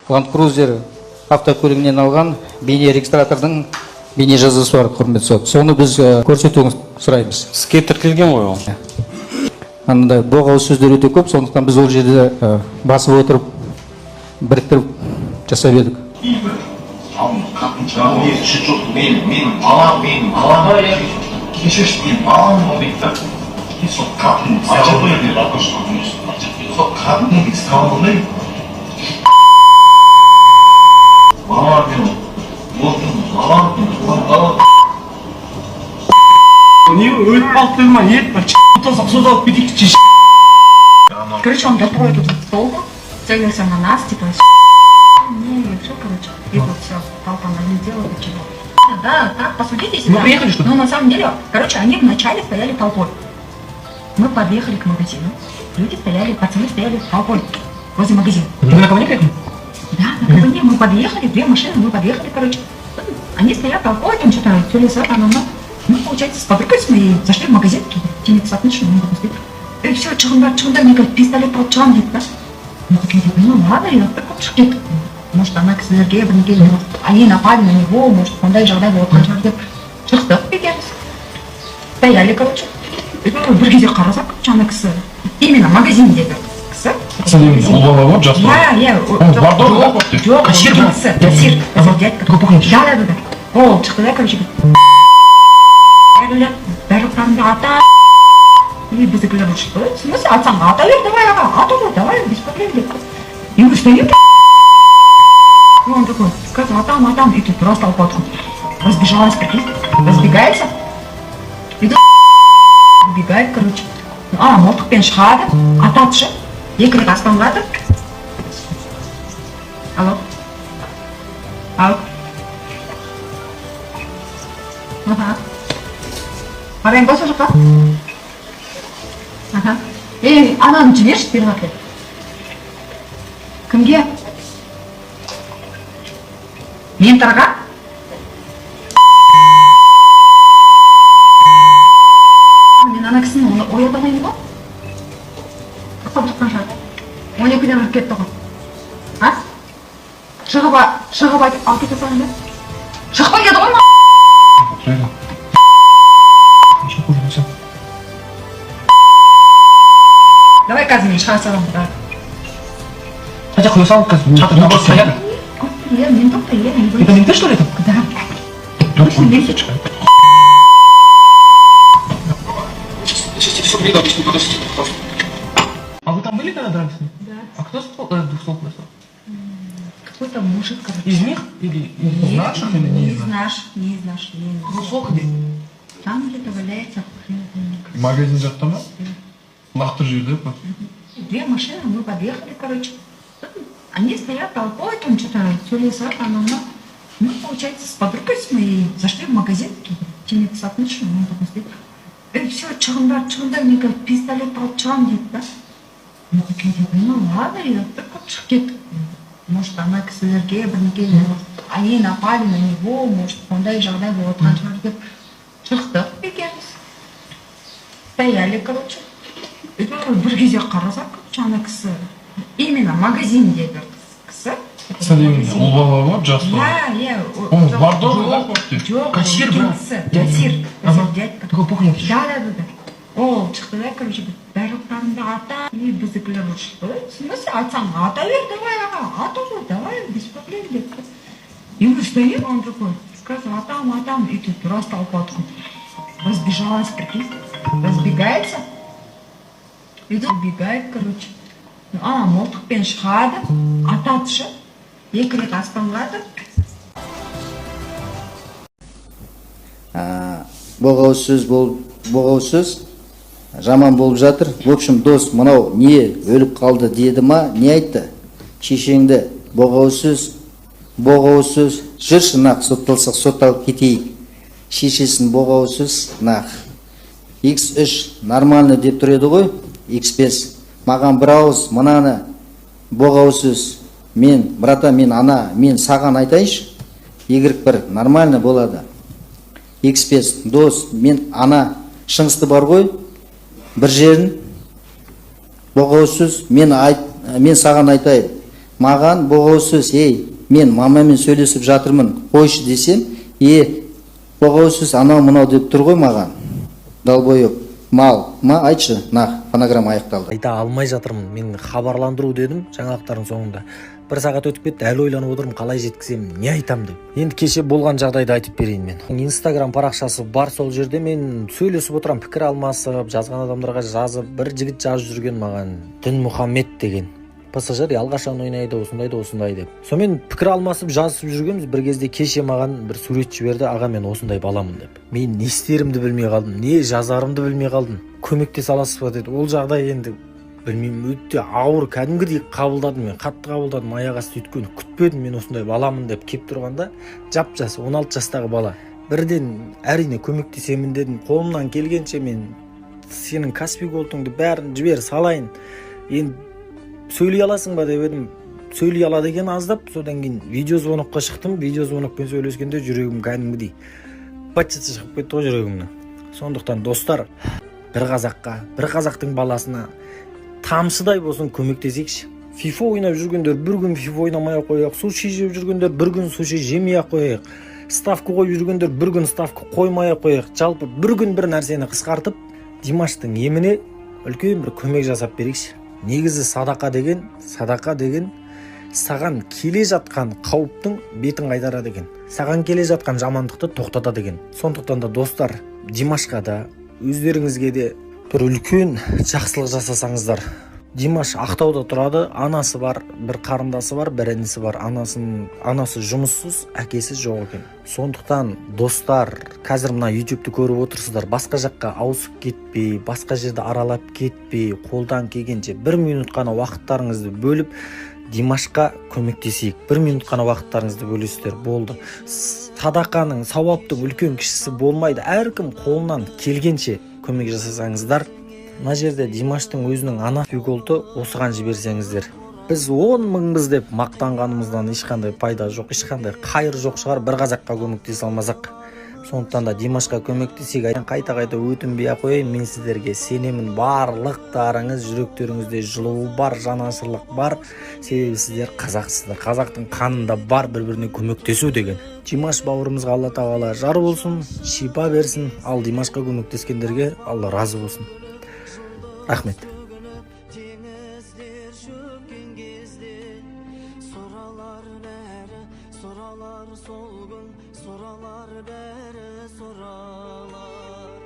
Land Cruiser автокөлігінен алған бейне регистратордың бейне жазасы бар, құрметті сот. Соны біз көрсетуіңізді сұраймыз. Іске тіркелген ғой ол. Анандай боғауыз сөздер өте көп, сондықтан біз ол жерде басып отырып, біріктіріп жасап едік. Не өтіп қалды деді ма, ет па, сөз алып кетейік. Короче, он готовит тут стол, целился на нас, типа, не, все, короче, и вот все, толпа налетела, чего. Да, так, посудите себя. Мы приехали, что ли? Ну, на самом деле, короче, они вначале стояли толпой. Мы подъехали к магазину, люди стояли, пацаны стояли толпой возле магазина. Вы на кого не приехали? Да, на кабине мы подъехали, две машины, мы подъехали, короче. Они стоят толпой, там что-то, все леса, мы, получается, с подругой с моей зашли в магазин, теми соотношенно, мы допустили. И все, чего-то, мне говорит, пистолет под чан, да? Мы такие, ну ладно, я так вот шкет. Может, она к Сергею, они напали на него, может, он дай жагдай вот, шықты кетеміз. Стояли, короче. Bir кезде қарасақ, жаңа кісі, именно магазиндегі кісі. Ол бала ғой, жас бала. Жоқ, кассир, дядька. Да. Ол шықты да, короче. Бәрі қарымды ата. И біздікілер шықты. В смысле, атсаң, ата бер, давай, аға, ата ғой, давай, без проблем деп. И мы стоим. И он такой, сказал, атам, и тут просто толпа разбежалась, прикинь, разбегается. И тут убегает, короче. Мылтықпен шығады, ататшы, екі рет аспанлады. Алло. Ага. Қарайын ба сол жаққа? Ага. Ананы жіберші, перғақи. Кімге? Ментарға? Мен ана кісіні оята алмаймын ба? Қыстап шыққан шығар. 12-ден ұрып кетті ғой. Шығып айтып алып кете салайын ба? Шықпай деді ғой ма? Давай қазір мен шыға саламын. Хотя хуй сал, чатырда бас стояли. Ментов стояли. Это менты, что ли, это? Да. Точно месяц. А вы там были, когда дрались? Да. А кто двухстволку достал? Какой-то мужик, короче. Из них? Или из наших, или не из наших? Не из наших. Двухстволка где? Там где-то валяется. Магазин жақта ма? Лақты жерде па? Две машины, мы подъехали, короче. Они стоят толпой, там что-то все леса, мы, получается, с подругой с моей зашли в магазин, теми соотношенно, мы допустили. И все, чығында, мне говорит, пистолет под чан, дейді, да? Мы такие, ну ладно, я так вот шкет. Может, она к Сергею, они напали на него, может, он дай жагдай вот, шықты екенбіз. Стояли, короче. Bir кезде қарасақ, жаңа кісі, именно магазиндегі кісі. Ол бала ғой, жас бала. Он барды ғой? Жоқ, кассир был. Кассир, дядька. Такой пухленький. Да. Ол шықты да, короче, бәрі қарымды ата, и біздікілер шықты. В смысле, атсаң, ата бер, давай, аға, ата ғой, давай, без проблем деп. И мы стоим, он такой, сказал, атам, и тут просто толпа разбежалась, прикинь, разбегается. И тут убегает, короче. Мылтықпен шығады, ататшы, екі рет аспанлады. Боғауыз сөз жаман болып жатыр. В общем, дос, мынау не өліп қалды деді ма, не айтты? Шешеңді боғауыз сөз, жүрші нақ, сотталып кетейік. Шешесін боғауыз сөз нақ. X3 нормально деп тұр еді ғой, X5. Маған бір ауыз мынаны боғауыз сөз. Мен саған айтайыншы. Y1 нормально болады. X5 дос, мен ана шыңғысты бар ғой, бір жерін боғауыз сөз, мен саған айтайын. маған боғаусыз, мен мамамен сөйлесіп жатырмын, қойшы десем, боғаусыз анау мынау деп тұр ғой маған. Далбойып, мал, айтшы, фонограмма аяқталды. Айта алмай жатырмын, мен хабарландыру дедім жаңалықтардың соңында. Бір сағат өтіп кетті, әлі ойланып отырмын, қалай жеткіземін, не айтам деп. Енді кеше болған жағдайды айтып берейін мен. Инстаграм парақшасы бар, сол жерде мен сөйлесіп отырам, пікір алмасып, жазған адамдарға жазып, бір жігіт жазып жүрген маған, Дінмұхаммед деген. ПСЖ алғашан ойнайды, осындай деп. Сонымен пікір алмасып, жазып жүргенбіз. Bir кезде кеше маған бір сурет жіберді, аға мен осындай баламын деп. Мен не істерімді білмей қалдым, не жазарымды білмей қалдым. Көмектесе аласыз ба деді. Ол жағдай енді білмеймін, өте ауыр, кәдімгідей қабылдадым мен, қатты қабылдадым, аяқ асты өйткені күтпедім мен осындай баламын деп кеп тұрғанда, жап-жас 16 жастағы бала. Бірден әрине көмектесемін дедім, қолымнан келгенше мен сенің Каспий голдыңды бәрін жібер салайын. Енді сөйлей аласың ба деп едім, сөйлей алады екен аздап, содан кейін видеозвонокқа шықтым, видеозвонокпен сөйлескенде жүрегім кәдімгідей бачысы шығып кетті ғой жүрегімнен. Сондықтан достар, бір қазаққа, бір қазақтың баласына тамшыдай болсын көмектесейікші. FIFA ойнап жүргендер бір күн FIFA ойнамай қояйық, суши жеп жүргендер бір күн суши жемей қояйық, ставка қойып жүргендер бір күн ставка қоймай қояйық. Жалпы бір күн бір нәрсені қысқартып, Димаштың еміне үлкен бір көмек жасап берейікші. Негізі садақа деген саған келе жатқан қауіптің бетін қайтарады екен. Саған келе жатқан жамандықты тоқтатады екен. Сондықтан да достар, Димашқа да, өздеріңізге де бір үлкен жақсылық жасасаңыздар. Димаш Ақтауда тұрады, анасы бар, бір қарындасы бар, бір інісі бар. Анасы жұмыссыз, әкесі жоқ екен. Сондықтан достар, қазір мына YouTube'ты көріп отырсыздар, басқа жаққа ауысып кетпей, басқа жерді аралап кетпей, қолдан келгенше 1 минут қана уақыттарыңызды бөліп Димашқа көмектесейік. 1 минут қана уақыттарыңызды бөлесіздер, болды. Садақаның, сауаптың үлкен кішісі болмайды. Әркім қолынан келгенше көмек жасасаңыздар. Мына жерде Димаштың өзінің анасы голды осыған жіберсеңіздер. Біз 10 мыңбыз деп мақтанғанымыздан ешқандай пайда жоқ, ешқандай қайыр жоқ шығар, бір қазаққа көмектесе алмасақ. Сондықтан да Димашқа көмектесейік. Қайта өтінбей қояйын, мен сіздерге сенемін, барлықтарыңыз жүректеріңізде жылу бар, жанашырлық бар. Себебі сіздер қазақсыздар. Қазақтың қанында бар бір-біріне көмектесу деген. Димаш бауырымызға Алла тағала жар болсын, шипа берсін. Ал Димашқа көмектескендерге Алла разы болсын. Рахмет. Теңіздер шөккен кезде сұралар бәрі, сұралар сол күн, сұралар бәрі, сұралар.